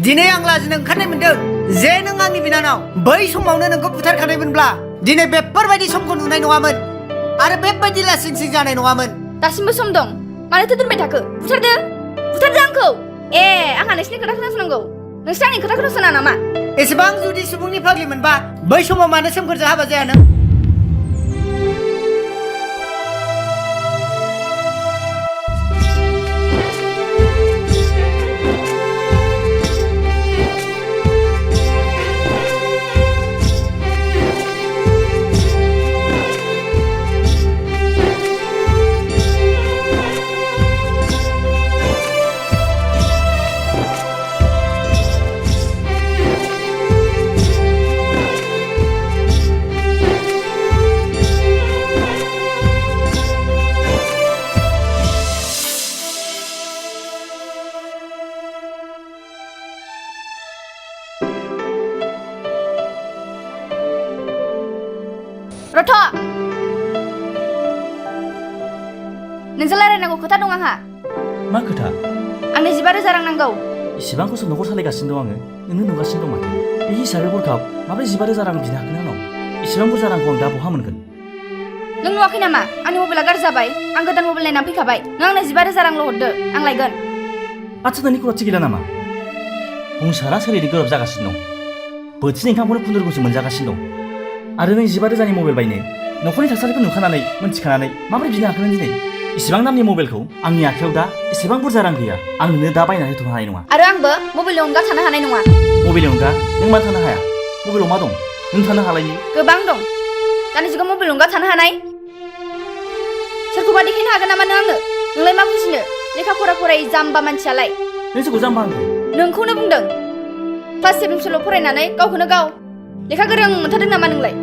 दिनै आं लाजिनो ओंखारनाय मोनदों जे नों आंनि बिनानाव बै समावनो नोंखौ बुथारखानायमोनब्ला दिनै बेफोरबायदि समखौ नुनाय नङामोन आरो बेबायदि लासिंसिं जानाय नङामोन। दासिमबो सम दं मानोथो दोनबाय थाखो? बुथारदो आंखौ। आंहा नोंसिनि खोथा खोनासंनांगौ। नोंसोर आंनि खोथा खोनासङा नामा? एसेबां जुदि सुबुंनि फाग्लि मोनबा बै समाव मानो सोमखोरजों हाबा जाया नों? रथ' नोंजों रायलायनांगौ खोथा दं आंहा। मा खोथा? आंनो 15,000 रां नांगौ। इसेबां खस्थ' न'खर सालायगासिनो दं आङो, नोंनो नुगासिनो दं माथो। बे हिसाबै हरखाब माबोरै 15,000 रां बिनो हागोन आंनाव? इसेबां बुरजा रांखौ आं दा बहा मोनगोन? नों नुवाखै नामा आंनि मबाइला गाज्रि जाबाय? आं गोदान मबाइल नायनानै फैखाबाय। नों आंनो 15,000 रांल' हरदो, आं लायगोन। आच्छा, नोंनि खर'थि गैला नामा? संसारा सोलिनो गोब्राब जागासिनो दं। बोथिसे ओंखामखौनो खुनुरुखुमसो मोनजागासिनो दं। आरो नों 15,000नि मबाइल बायनो न'खरनि थासारिखौ नुखानानै मोनथिखानानै माबोरै बिनो हाखो नों दिनै? इसिबां दामनि मबाइलखौ आंनि आखायाव दा एसेबां बुरजा रां गैया। आं नोंनो दा बायनानै होथ'नो हानाय नङा। आरो आंबो मबाइलनि अनगा थानो हानाय नङा। मबाइलनि अनगा नों मानो थानो हाया? मबाइलाव मा दं नों थानो हालायि? गोबां दं। दानि जुगाव मबाइल अनगा थानो हानाय सोरखौबा देखायनो हागोन नामा नों आंनो? नोंलाय मा बुजिनो? लेखा फरा फरायै जाम्बा मानसियालाय। नों सोरखौ जाम्बा होनखो? नोंखौनो बुंदों। क्लास 7 फरायनानै गावखौनो गाव लेखा गोरों मोनथारदों नामा नोंलाय?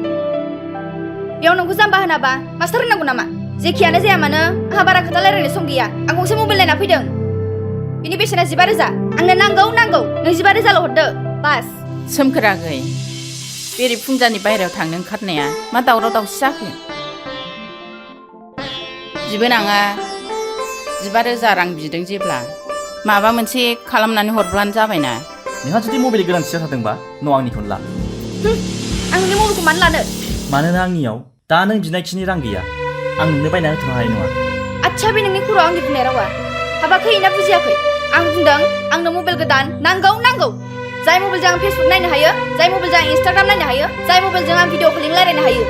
बेयाव नोंखौ जाम्बा होनाबा मास्टार होनांगौ नामा? जेखियानो जाया मानो आंहा बारा खोथा रायलायनो सम गैया। आं गंसे मबाइल नायना फैदों। बिनि बेसेना 15,000। आंनो नांगौ। नों 15,000ल' हरदो बास। सोमखोराखै बेरे फुंजानि बाहेरायाव थांनो ओंखारनाया मा दावराव दावसि जाखो? बिबोनाङा 15,000 रां बिदों जेब्ला माबा मोनसे खालामनानै हरब्लानो जाबायना। नोंहा जुदि मबाइलनि गोनांथि जाथारदोंबा न' आंनिखौनो ला। आं नोंनि मबाइलखौ मानो लानो? मानोना आंनियाव दा नों बिनायखिनि रां गैया। आं नोंनो बायना होथ'नो हानाय नङा। आच्छा, बे नोंनि खर'आव आंनि बुंनाय रावा हाबाखै ना बुजियाखै? आं बुंदों आंनो मबाइल गोदान नांगौ। जाय मबाइलजों आं फेसबुक नायनो हायो, जाय मबाइलजों आं इन्सटाग्राम नायनो हायो, जाय मबाइलजों आं भिडिअ कलिं रायलायनो हायो,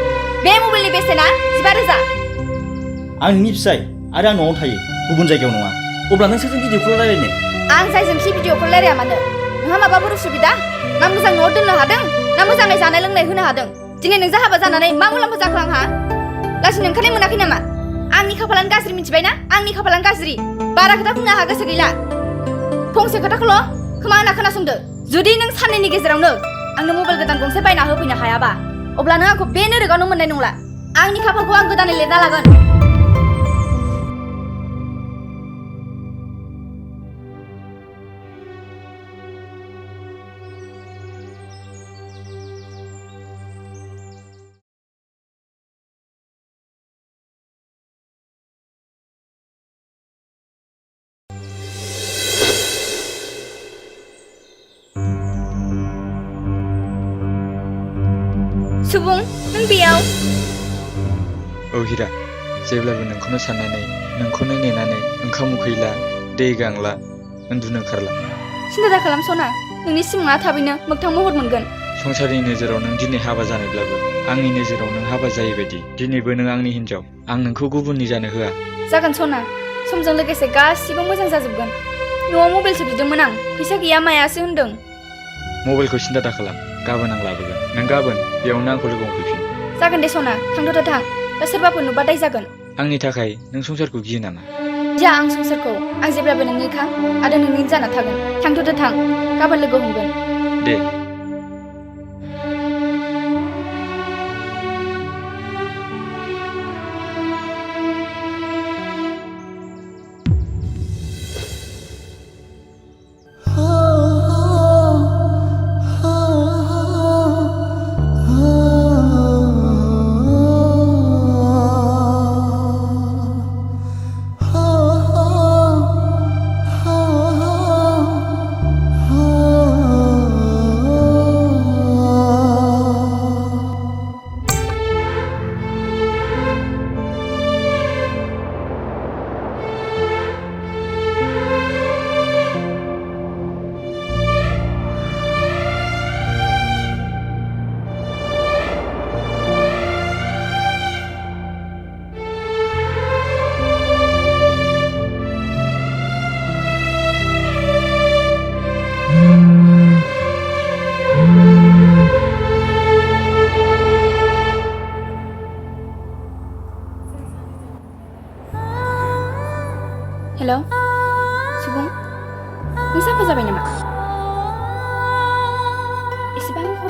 बे मबाइलनि बेसेना 15,000। आं नोंनि फिसाय आरो आं न'आव थायो, गुबुन जायगायाव नङा। अब्ला नों सोरजों भिडिअ कल रायलायनो? आं जायजोंखि भिडिअ कल रायलाया मानो नोंहा माबाफोर उसुबिदा? ना मोजां न'आव दोननो हादों, ना मोजाङै जानाय लोंनाय होनो हादों? दिनै नोंजों हाबा जानानै मा मुलाम्फा जाखो आंहा? लाजिनो ओंखारनाय मोनाखै नामा? आंनि खाफालानो गाज्रि, मिथिबायना? आंनि खाफालानो गाज्रि। बारा खोथा बुंनो आंहा गोसो गैला। फंसे खोथाखौल' खोमा होना खोनासंदो। जुदि नों साननैनि गेजेरावनो आंनो मबाइल गोदान गंसे बायना होफैनो हायाबा अब्ला नों आंखौ बे नोरोगावनो मोननाय नंला। आंनि खाफालखौ आं गोदानै लिरना लागोन। सुबुं, नों बेयाव? औ हिरा, जेब्लाबो नोंखौनो साननानै नोंखौनो नेनानै ओंखाम उखैला, दै गांला, उन्दुनो ओंखारला। सिन्था दा खालाम सना, नोंनि सिमाङा थाबैनो मोगथां महर मोनगोन। संसारनि नोजोराव नों दिनै हाबा जानायब्लाबो आंनि नोजोराव नों हाबा जायै बायदि दिनैबो नों आंनि हिनजाव। आं नोंखौ गुबुननि जानो होआ। जागोन सना, समजों लोगोसे गासिबो मोजां जाजोबगोन। न'आव मबाइलसो बिदोंमोन आं, फैसा गैया मायासो होनदों। मबाइलखौ सिन्था दा खालाम, गाबोन आं लाबोगोन। नों गाबोन बेयावनो आंखौ लोगो हमफैफिन। जागोन दे सना, थांद'दो थां। दा सोरबाफोर नुबा दाय जागोन। आंनि थाखाय नों संसारखौ गियो नामा? गिया आं संसारखौ। आं जेब्लाबो नोंनिखा आरो नोंनि जाना थागोन। थांद'दो थां, गाबोन लोगो हमगोन। दे।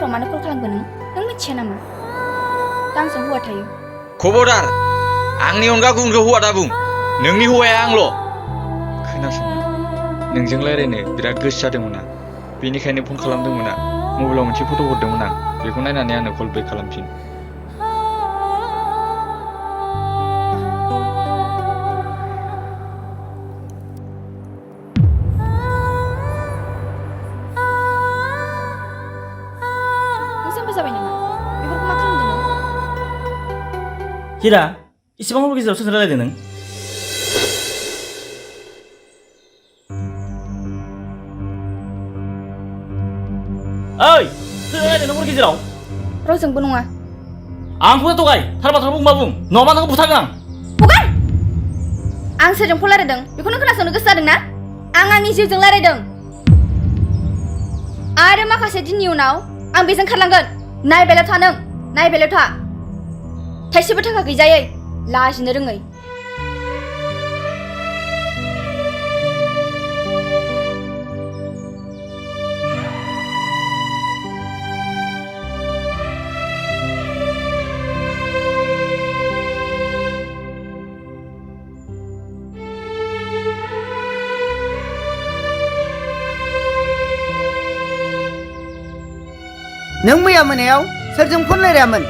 हराव मानो कल खालामगोन नों मिथिया नामा दा आंजों हौवा थायो खबरदार आंनि अनगा गुबुनखौ हौवा दा बुं नोंनि हौवाया आंल' खोनासं नोंजों रायज्लायनो बिराद गोसो जादोंमोन आं बेनिखायनो फन खालामदोंमोन आं मबाइलाव मोनसे फट' हरदोंमोन आं बेखौ नायनानै आंनो कल बेक खालामफिन नों जाम्बा जाबाय नामा बेफोरखौ मा खालामदों नों हिरा इसेबां हर गेजेराव सोरजों रायलायदों नों ओइ सोरजों रायलायदों हर गेजेराव रावजोंबो नङा आंखौनो थगाय थार बाथ्राखौ बुंबा बुं नङाबा नोंखौ बुथारगोन आं हगार आं सोरजों फन रायलायदों बेखौ नों खोनासंनो गोसो जादों ना आं आंनि जिउजों रायलायदों आरो माखासे दिननि उनाव आं बेजों खारलांगोन नायबायल' था नों नायबायल' था थाइसेबो थाखा गैजायै लाजिनो रोङै नों मैया मोनायाव सोरजों फन रायलायामोन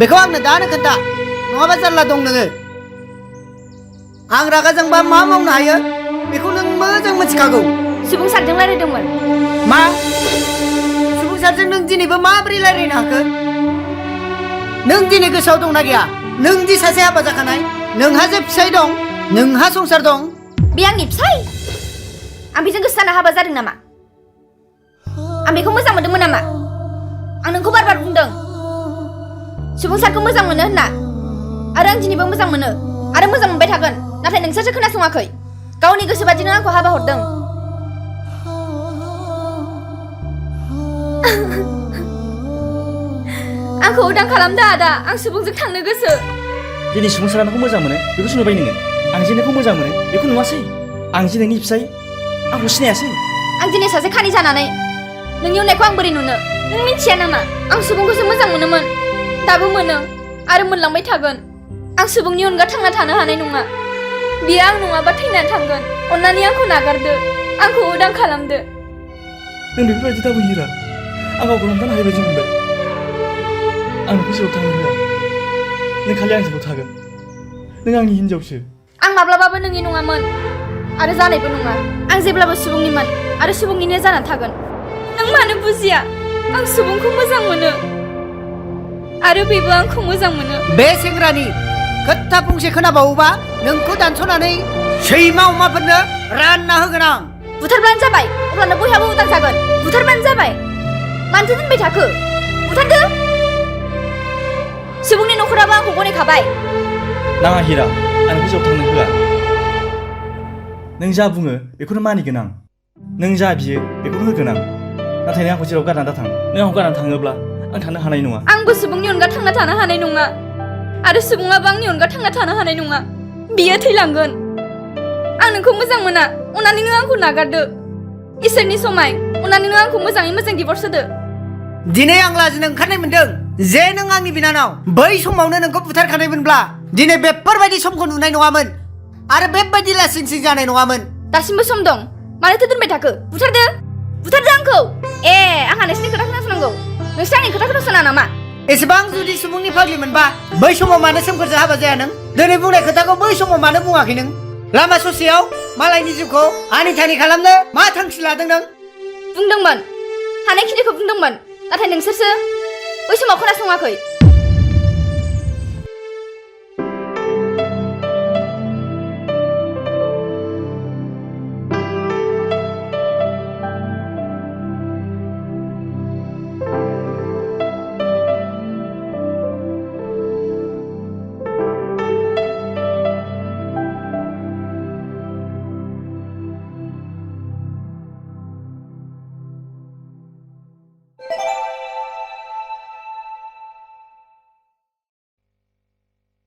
बेखौ आंनो दानो खोन्था नङाबा जारला दं नोङो आं रागा जोंबा मा मावनो हायो बेखौ नों मोजां मिथिखागौ सुबुं सारजों रायलायदोंमोन मा सुबुंसारजों नों दिनैबो माबोरै रायलायनो हाखो नों दिनै गोसोआव दंना गैया नों दि सासे हाबा जाखानाय नोंहा जे फिसाय दं नोंहा संसार दं बे आंनि फिसाय आं बेजों गोसो जाना हाबा जादों नामा आं बेखौ मोजां मोनदोंमोन नामा आं नोंखौ बार बार बुंदों सुबुंसारखौ मोजां मोनो होनना आरो आं दिनैबो मोजां मोनो आरो मोजां मोनबाय थागोन नाथाय नोंसोरसो खोनासङाखै गावनि गोसो बादिनो आंखौ हाबा हरदों आंखौ उदां खालामदो आदा आं सुबुंजों थांनो गोसो दिनै सुबुंसारा नोंखौ मोजां मोनो बेखौसो नुबाय नोङो आं जे नोंखौ मोजां मोनो बेखौ नुवासै आं जे नोंनि फिसाय आंखौ सिनायासै आं दिनै सासे खानि जानानै नोंनि अननायखौ आं बोरै नुनो नों मिथिया नामा आं सुबुंखौसो मोजां मोनोमोन दाबो मोनो आरो मोनलांबाय थागोन आं सुबुंनि अनगा थांना थानो हानाय नङा बियो आं नङाबा थैनानै थांगोन अन्नानै आंखौ नागारदो आंखौ उदां खालामदो नों बेफोरबायदि दाबो हिरा आं गावखौ हमथानो हायै बायदि मोनबाय आं नोंखौ जेराव थांनो होआ नों खालि आंजोंल' थागोन नों आंनि हिनजावसो आं माब्लाबाबो नोंनि नङामोन आरो जानायबो नङा आं जेब्लाबो सुबुंनिमोन आरो सुबुंनिनो जाना थागोन नों मानो बुजिया आं सुबुंखौ मोजां मोनो आरो बेबो आंखौ मोजां मोनो बे सेंग्रानि खोथा फंसे खोनाबावोबा नोंखौ दानस'नानै सैमा अमाफोरनो रानना होगोन आं बुथारब्लानो जाबाय अब्लानो बयहाबो उदां जागोन बुथारब्लानो जाबाय मानोथो दोनबाय थाखो बुथारदो सुबुंनि न'खराबो आंखौ गनायखाबाय नाङा हिरा आं नोंखौ जेराव थांनो होआ नों जा बुङो बेखौनो मानिगोन आं नों जा बियो बेखौनो होगोन आं नाथाय नों आंखौ जेराव गारना दा थां नों आंखौ गारना थाङोब्ला आं थानो हानाय नङा आंबो सुबुंनि अनगा थांना थानो हानाय नङा आरो सुबुङाबो आंनि अनगा थांना थानो हानाय नङा बियो थैलांगोन आं नोंखौ मोजां मोना अन्नानै नों आंखौ नागारदो इसोरनि समाय अन्नानै नों आंखौ मोजाङै मोजां दिभर्स होदो दिनै आं लाजिनो ओंखारनाय मोनदों जे नों आंनि बिनानाव बै समावनो नोंखौ बुथारखानायमोनब्ला दिनै बेफोरबायदि समखौ नुनाय नङामोन आरो बेबायदि लासिं सिं जानाय नङामोन दासिमबो सम दं मानोथो दोनबाय थाखो बुथारदो आंखौ आंहा नोंसोरनि खोथा खोनासंनांगौ नोंसोर आंनि खोथा खोनासङा नामा एसेबां जुदि सुबुंनि फाग्लि मोनबा बै समाव मानो सोमखोरजों हाबा जाया नों दिनै बुंनाय खोथाखौ बै समाव मानो बुङाखै नों लामा ससेयाव मालायनि जिउखौ आनि थानि खालामनो मा थांखि लादों नों बुंदोंमोन हानायखिनिखौ बुंदोंमोन नाथाय नोंसोरसो बै समाव खोनासङाखै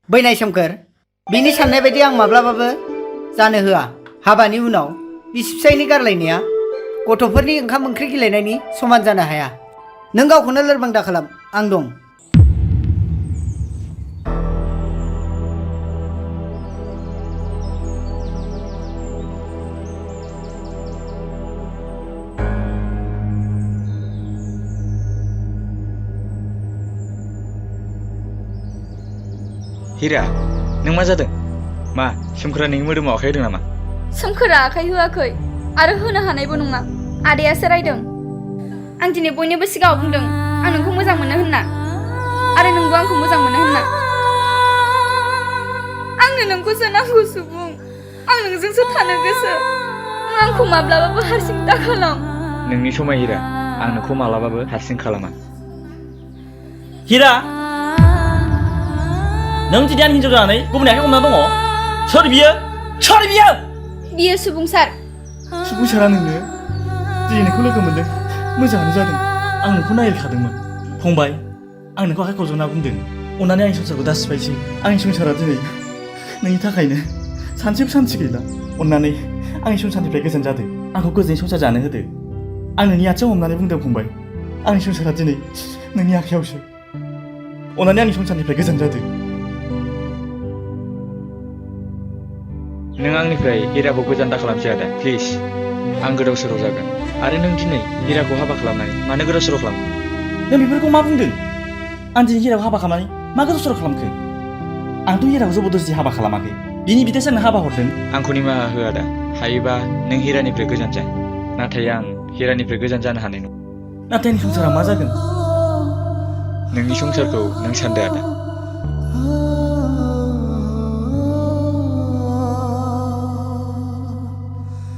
बैनाय सोमखोर बिनि साननाय बायदि आं माब्लाबाबो जानो होआ हाबानि उनाव बिसि फिसायनि गारलायनाया गथ'फोरनि ओंखाम ओंख्रि गेलेनायनि समान जानो हाया नों गावखौनो लोरबां दा खालाम आं दं हिरा नों मा जादों मा सोमखोरा नोंनि मोदोमाव आखाइ होदों नामा सोमखोरा आखाइ होआखै आरो होनो हानायबो नङा आदायासो रायदों आं दिनै बयनिबो सिगाङाव बुंदों आं नोंखौ मोजां मोनो होनना आरो नोंबो आंखौ मोजां मोनो होनना आंनो नोंखौसो नांगौ सुबुं आं नोंजोंसो थानो गोसो नों आंखौ माब्लाबाबो हारसिं दा खालाम नोंनि समाय हिरा आं नोंखौ मालाबाबो हारसिं खालामा हिरा नों दिनै आंनि हिन्जाव जानानै गुबुन आखाइ हमना दङ सोर बियो बियो सुबुंसार सुबुंसारा नोंनो दिनै नोंखौ लोगो मोनदों मोजाङानो जादों आं नोंखौ नागिरखादोंमोन फंबाय आं नोंखौ आखाइ खबजना बुंदों अन्नानै आंनि संसारखौ दा सिफायसै आंनि संसारा दिनै नोंनि थाखायनो सानसेबो सान्थि गैला अन्नानै आंनि संसारनिफ्राय गोजान जादो आंखौ गोजोनै संसार जानो होदो आं नोंनि आथिङाव हमनानै बुंदों फंबाय आंनि संसारा दिनै नोंनि आखायावसो अन्नानै आंनि संसारनिफ्राय गोजान जादो नों आंनिफ्राय हिराखौ गोजान दा खालामसै आदा प्लिज आं गोदाव सोराव जागोन आरो नों दिनै हिराखौ हाबा खालामनानै मानो गोदाव सोराव खालामखो नों बेफोरखौ मा बुंदों आं दिनै हिराखौ हाबा खालामनानै मा गोदाव सोराव खालामखो आंथ' हिराखौ जबरदस्ति हाबा खालामाखै बिनि बिदासो आंनो हाबा हरदों आंखौ निमाहा हो आदा हायोबा नों हिरानिफ्राय गोजान जा नाथाय आं हिरानिफ्राय गोजान जानो हानाय नङा नाथाय आंनि संसारा मा जागोन नोंनि संसारखौ नों सानदो आदा